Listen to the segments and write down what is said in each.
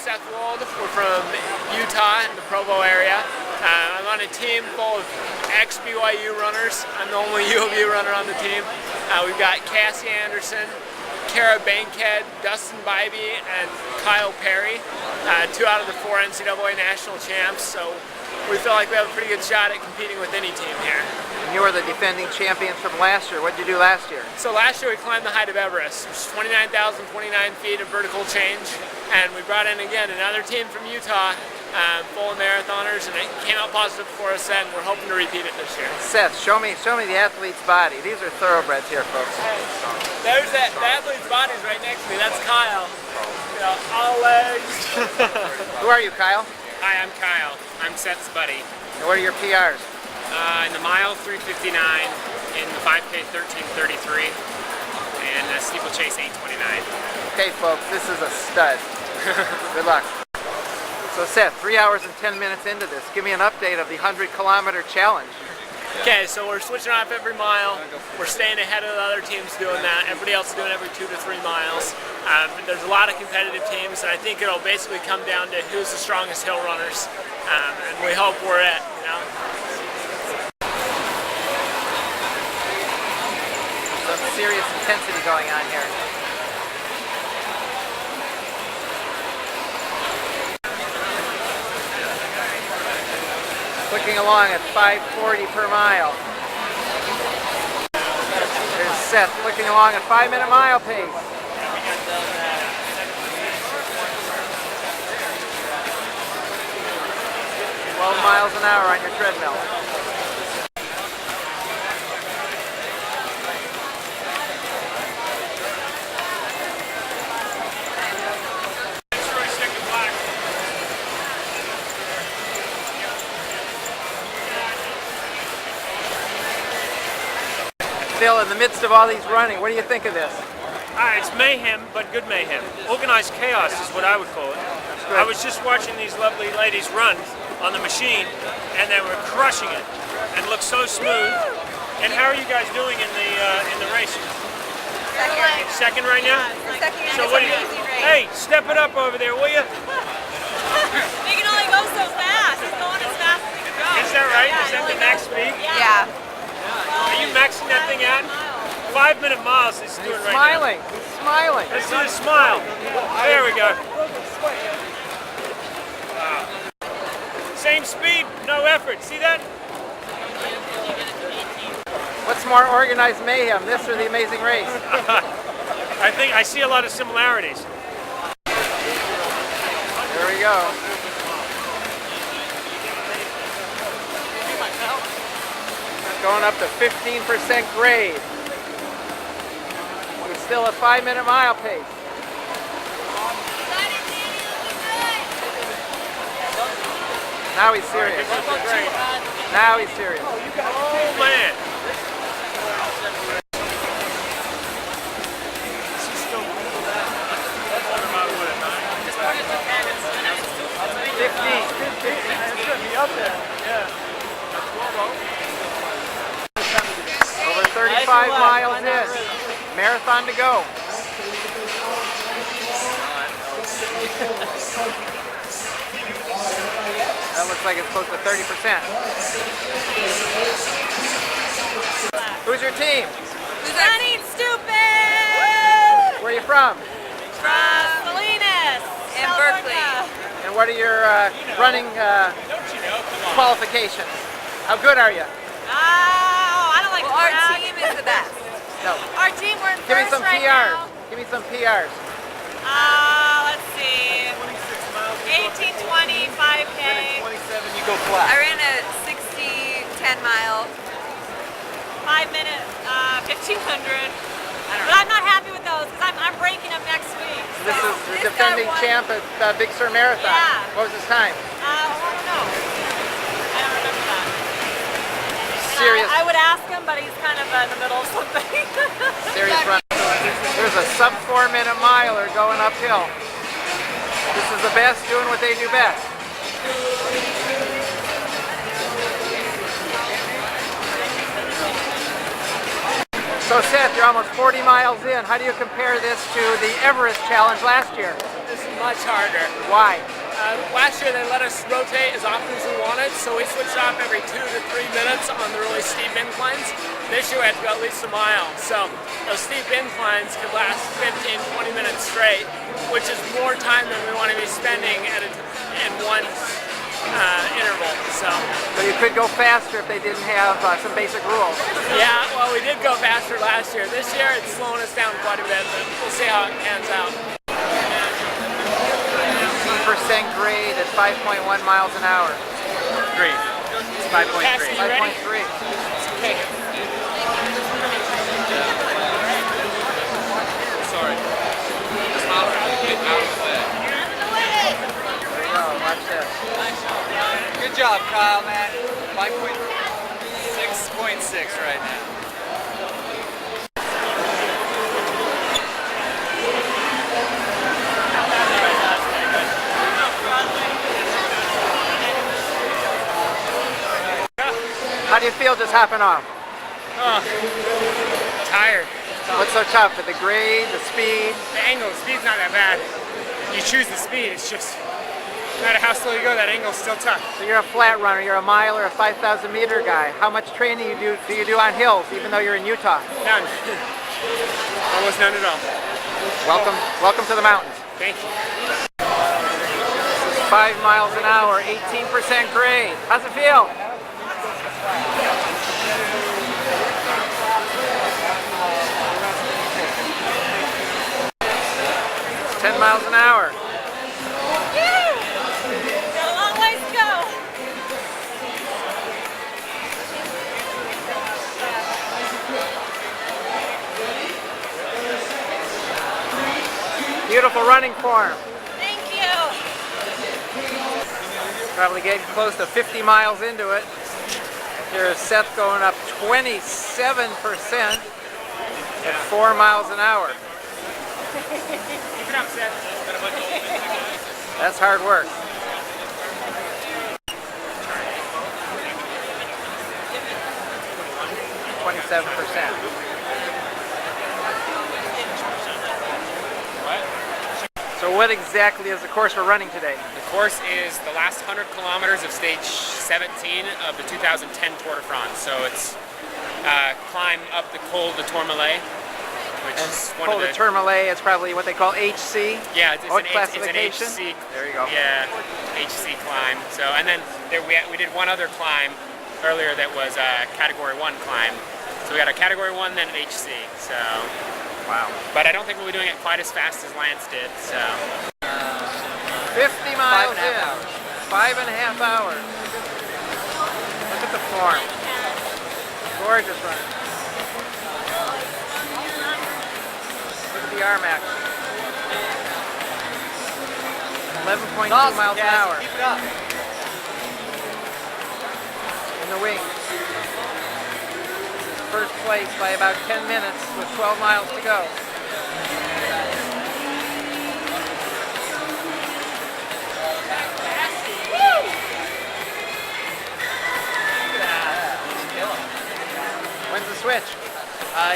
Seth Wold. We're from Utah in the Provo area. I'm on a team full of ex-BYU runners. I'm the only U of U runner on the team. We've got Cassie Anderson, Kara Bankhead, Dustin Bybee, and Kyle Perry, 2 out of the 4 NCAA national champs. So we feel like we have a pretty good shot at competing with any team here. And you were the defending champions from last year. What did you do last year? So last year we climbed the height of Everest, which is 29,029 feet of vertical change. And we brought in again another team from Utah, full of marathoners, and it came out positive for us then. We're hoping to repeat it this year. Seth, show me the athlete's body. These are thoroughbreds here, folks. There's the athlete's body's right next to me. That's Kyle. You know, all legs. Who are you, Kyle? Hi, I'm Kyle. I'm Seth's buddy. And what are your PRs? In the mile, 3:59. In the 5K, 13:33. And steeplechase, 8:29. Okay, folks, this is a stud. Good luck. So Seth, 3 hours and 10 minutes into this, give me an update of the 100-kilometer challenge. Okay, so we're switching off every mile. We're staying ahead of the other teams doing that. Everybody else is doing every 2 to 3 miles. There's a lot of competitive teams, and I think it'll basically come down to who's the strongest hill runners. And we hope we're it, you know. Some serious intensity going on here. Clicking along at 5:40 per mile. There's Seth clicking along at 5-minute mile pace. 12 miles an hour on your treadmill. Phil, in the midst of all these running, what do you think of this? It's mayhem, but good mayhem. Organized chaos is what I would call it. I was just watching these lovely ladies run on the machine, and they were crushing it, and looked so smooth. And how are you guys doing in the race? Second right now? Second, so what do you? Hey, step it up over there, will you? We can only go so fast. It's going as fast as we can go. Is that right? Yeah, Is that the max speed? Yeah. Are you maxing that thing out? 5-minute miles is doing right Smiling. now. He's smiling. Let's do the smile. There we go. Same speed, no effort. See that? What's more organized mayhem, this or the Amazing Race? I think I see a lot of similarities. There we go. Going up to 15% grade. We're still at 5-minute mile pace. Now he's serious. Now he's serious. Oh man. 35 miles in. Marathon to go. That looks like it's close to 30%. Who's your team? Running stupid! Where are you from? From Salinas in Berkeley. And what are your running qualifications? How good are you? I don't like our team is the best. No. Our team, we're in Give me first some right PRs. now. Give me some PRs. Let's see. 18:20, 5K. 27, you go flat. I ran a 60-10 mile. 5 minute, 1500. But I'm not happy with those because I'm breaking them next week. This is the defending champ at Big Sur Marathon. Yeah. What was his time? I don't know. I don't remember that. Serious. I would ask him, but he's kind of in the middle of something. Serious run. There's a sub 4-minute miler going uphill. This is the best doing what they do best. So Seth, you're almost 40 miles in. How do you compare this to the Everest challenge last year? This is much harder. Why? Last year they let us rotate as often as we wanted, so we switched off every 2 to 3 minutes on the really steep inclines. This year we had to go at least a mile, so those steep inclines could last 15, 20 minutes straight, which is more time than we want to be spending in one interval. So you could go faster if they didn't have some basic rules. yeah, well, we did go faster last year. This year it's slowing us down quite a bit, but we'll see how it pans out. 18% grade at 5.1 miles an hour. Great. It's 5.3. Cassie, you ready? 5.3. Okay. Sorry. There you go, watch this. Good job, Kyle, man. 6.6 right now. How do you feel just hopping off? Oh, tired. What's so tough? The grade, the speed? The angle, the speed's not that bad. You choose the speed, it's just, no matter how slow you go, that angle's still tough. So you're a flat runner, you're a mile or a 5,000 meter guy. How much training do you do on hills, even though you're in Utah? None. Almost none at all. Welcome to the mountains. Thank you. 5 miles an hour, 18% grade. How's it feel? 10 miles an hour. Got a long ways to go. Beautiful running form. Thank you. Probably getting close to 50 miles into it. Here's Seth going up 27% at 4 miles an hour. Keep it up, Seth. That's hard work. So what exactly is the course we're running today? The course is the last 100 kilometers of stage 17 of the 2010 Tour de France. So it's climb up the Col du Tourmalet, which is one Col of du the... Tourmalet is probably what they call HC. Yeah, it's What an classification? HC. There you go. Yeah, HC climb. So, and then we did one other climb earlier that was a Category 1 climb. So we got a Category 1, then an HC. So, Wow. but I don't think we'll be doing it quite as fast as Lance did. So, 50 miles in. 5.5 hours. Look at the form. Gorgeous running. Look at the RMAX. 11.2 miles an hour. Keep it up. In the wings. First place by about 10 minutes with 12 miles to go. When's the switch?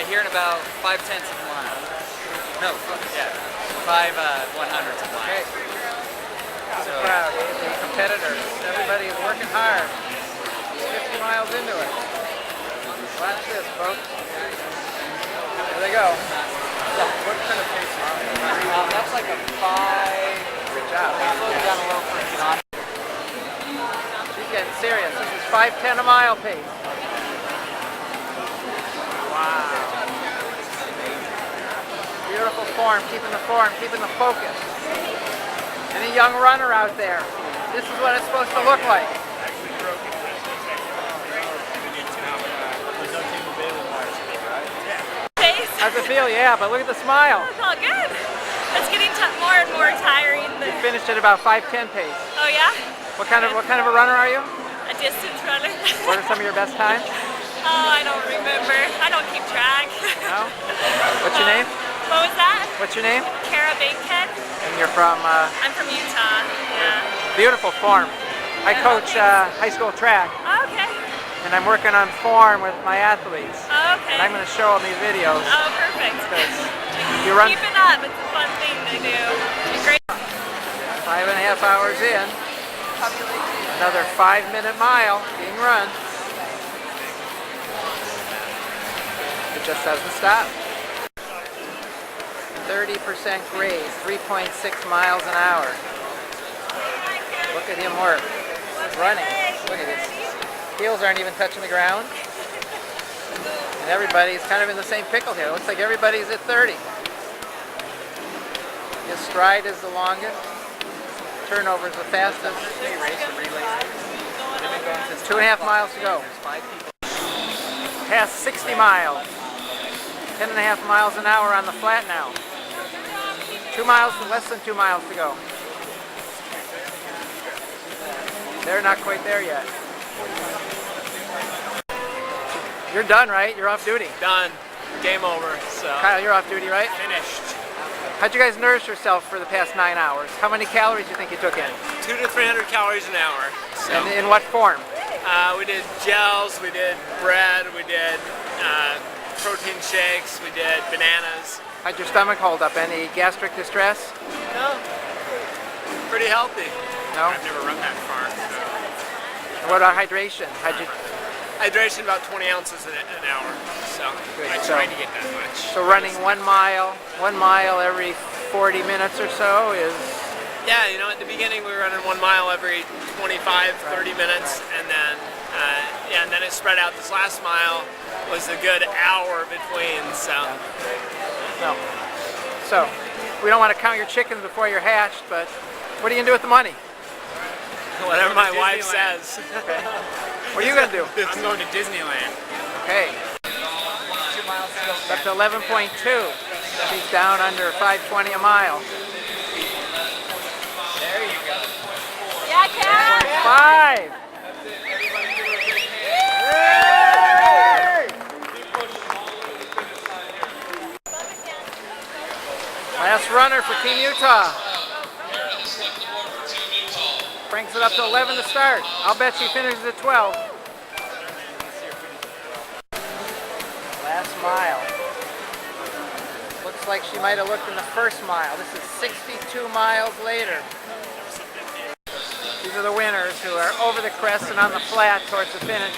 Here in about 5/10 of a mile. No, yeah, 5 100ths of a mile. Okay. So proud. The competitors. Everybody is working hard. 50 miles into it. Watch this, folks. There they go. What kind of pace are they? That's like a 5. Good job. Slow it down a little for John. She's getting serious. This is 5:10 a mile pace. Wow. Beautiful form, keeping the focus. Any young runner out there, this is what it's supposed to look like. Pace. How's it feel? Yeah, but look at the smile. It's all good. It's getting more and more tiring. You finished at about 5:10 pace. Oh yeah? What kind of a runner are you? A distance runner. What are some of your best times? Oh, I don't remember. I don't keep track. No? What's your name? What was that? What's your name? Kara Bankhead. And you're from I'm from Utah. Yeah. beautiful form. I coach high school track, Okay. and I'm working on form with my athletes. Okay. And I'm going to show them these videos. Oh, perfect. You run. Keep it up. It's a fun thing to do. Great. 2.5 hours in. Another 5-minute mile being run. It just doesn't stop. 30% grade, 3.6 miles an hour. Look at him work. Running. Look at this. Heels aren't even touching the ground. And everybody's kind of in the same pickle here. It looks like everybody's at 30. His stride is the longest. Turnover is the fastest. 2.5 miles to go. Past 60 miles. 10.5 miles an hour on the flat now. 2 miles to less than 2 miles to go. They're not quite there yet. You're done, right? You're off duty. Done. Game over. So Kyle, you're off duty, right? finished. How'd you guys nourish yourself for the past 9 hours? How many calories do you think you took in? 200 to 300 calories an hour. So And in what form? we did gels, we did bread, we did protein shakes, we did bananas. How'd your stomach hold up? Any gastric distress? No, pretty healthy. No? I've never run that far. And what about hydration? How'd you, Hydration about 20 ounces an hour. So good. I So, tried to get that much. so running 1 mile every 40 minutes or so is, yeah, you know, at the beginning we were running 1 mile every 25, 30 minutes, and then and then it spread out. This last mile was a good hour between. So no. So, we don't want to count your chickens before you're hatched, but what are you going to do with the money? whatever my wife Disneyland. says. What are you going to do? I'm going to Disneyland. Okay. Up to 11.2. She's down under 520 a mile. Yeah, Kat. 5. Last runner for Team Utah. Cranks it up to 11 to start. I'll bet she finishes at 12. Last mile. Looks like she might have looked in the first mile. This is 62 miles later. These are the winners who are over the crest and on the flat towards the finish.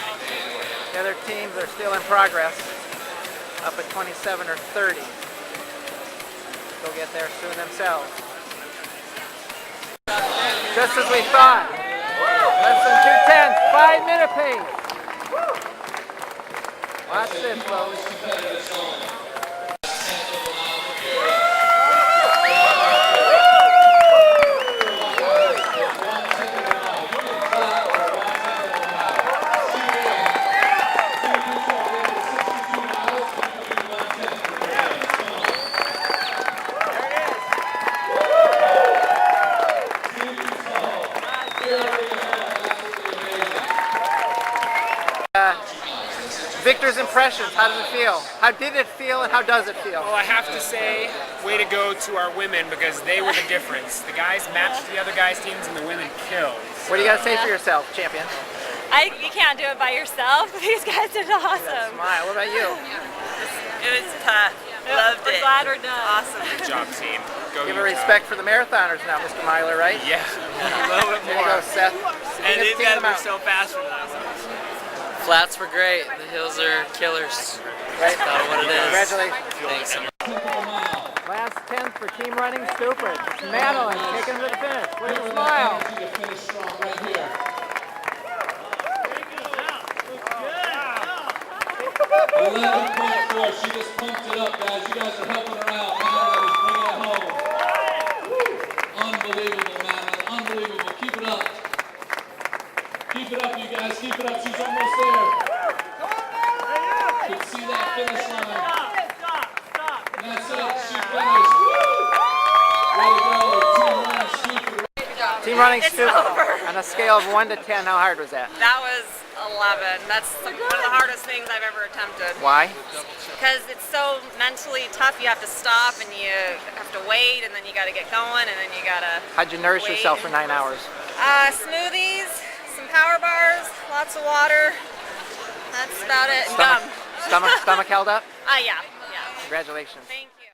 The other teams are still in progress, up at 27 or 30. They'll get there soon themselves. Just as we thought. Less than 2:10, 5-minute pace. Watch this, folks. Victor's impressions, how does it feel? How did it feel and how does it feel? Well, I have to say, way to go to our women because they were the difference. The guys matched the other guys' teams and the women killed. What do you got to say for yourself, champion? You can't do it by yourself. These guys did awesome. Smile. What about you? It was tough. Loved We're it. glad we're done. Awesome. Good job, team. Go Give a Utah. respect for the marathoners now, Mr. Myler, right? Yeah. A little bit There you more. go, Seth. And these Team guys them were out. so fast for that. Flats were great. The hills are killers. Right? That's about what it is. Congratulations. Thanks. Last 10th for Team Running Stupid. It's Madeline taking him to the finish. With a smile. She just pumped it up, guys. You guys are helping her out. Madeline is bringing it home. Unbelievable, Madeline. Unbelievable. Keep it up. Keep it up, you guys. Keep it up. She's almost there. You can see that finish line. And that's it. She finished. Way to go. Team Running Stupid. Team Running Stupid. On a scale of 1 to 10, how hard was that? That was 11. That's one of the hardest things I've ever attempted. Why? Because it's so mentally tough. You have to stop and you have to wait and then you got to get going and then you got to How'd you nourish wait. yourself for 9 hours? Smoothies, some power bars, lots of water. That's about it. And gum. Stomach held up? Yeah. Congratulations.